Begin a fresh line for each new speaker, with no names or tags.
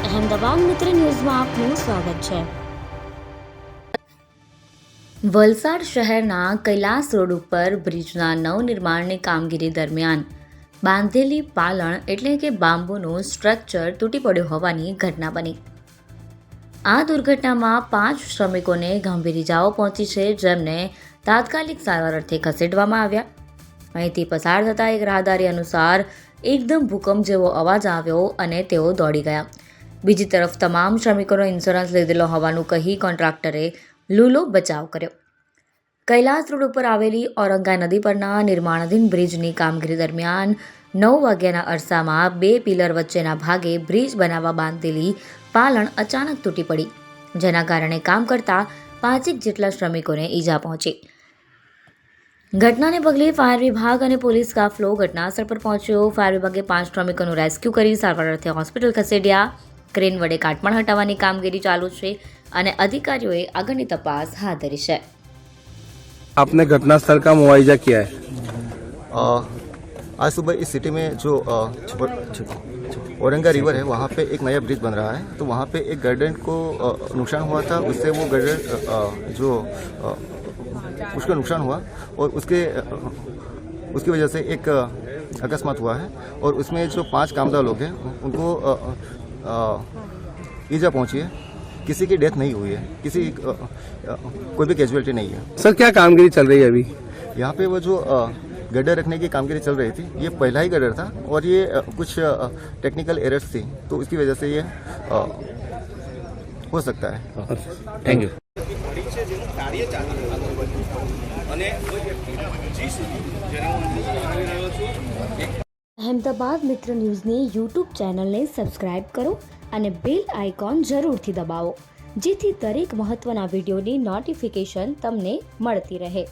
અહેમદાબાદ મિત્ર ન્યૂઝમાં આપનું સ્વાગત છે। વલસાડ શહેરના કૈલાસ રોડ ઉપર બ્રિજના નવનિર્માણની કામગીરી દરમિયાન બાંધેલી પાલણ એટલે કે બાંબુનું સ્ટ્રક્ચર તૂટી પડ્યું હોવાની ઘટના બની। આ દુર્ઘટનામાં 5 શ્રમિકોને ગંભીર ઇજાઓ પહોંચી છે, જેમને તાત્કાલિક સારવાર અર્થે ખસેડવામાં આવ્યા। અહીંથી પસાર થતા એક રાહદારી અનુસાર એકદમ ભૂકંપ જેવો અવાજ આવ્યો અને તેઓ દોડી ગયા। બીજી તરફ તમામ શ્રમિકોનો ઇન્સ્યોરન્સ લીધેલો હોવાનું કહી કોન્ટ્રાક્ટરે લૂલો બચાવ કર્યો। કૈલાસ રોડ ઉપર આવેલી ઔરંગા નદી પરના નિર્માણાધીન બ્રિજની કામગીરી દરમિયાન 9 વાગ્યાના અરસામાં 2 પિલર વચ્ચેના ભાગે બ્રિજ બનાવવા બાંધેલી પાલણ અચાનક તૂટી પડી, જેના કારણે કામ કરતા 5 જેટલા શ્રમિકોને ઈજા પહોંચી। ઘટનાને પગલે ફાયર વિભાગ અને પોલીસ કાફલો ઘટનાસ્થળ પર પહોંચ્યો। ફાયર વિભાગે 5 શ્રમિકોનું રેસ્ક્યુ કરી સારવાર અર્થે હોસ્પિટલ ખસેડ્યા। ક્રેન વડે કાટમાળ હટાવવાની કામગીરી ચાલુ છે અને અધિકારીઓએ આગળની તપાસ હાથ ધરી છે।
आपने घटनास्थल का मुआयजा किया है?
आज सुबह इस सिटी में जो औरंगा रिवर है वहाँ पे एक नया ब्रिज बन रहा है, तो वहाँ पे एक गर्डर को नुकसान हुआ था। उससे वो गर्डर जो उसको नुकसान हुआ और उसकी वजह से एक अकस्मात हुआ है और उसमें जो 5 कामगार लोग हैं उनको ईजा पहुंची है। किसी की डेथ नहीं हुई है, कोई भी कैजुअलिटी नहीं है।
सर, क्या कामगिरी चल रही है अभी?
यहाँ पे वो जो गड्ढा रखने की कामगिरी चल रही थी, ये पहला ही गड्ढा था और ये कुछ टेक्निकल एरर्स थी, तो उसकी वजह से ये हो सकता है।
Thank you.
અહેમદાબાદ મિત્ર ન્યૂઝની યુટ્યુબ ચેનલને સબસ્ક્રાઇબ કરો અને બેલ આઇકોન જરૂરથી દબાવો, જેથી દરેક મહત્વના વિડીયોની નોટિફિકેશન તમને મળતી રહે।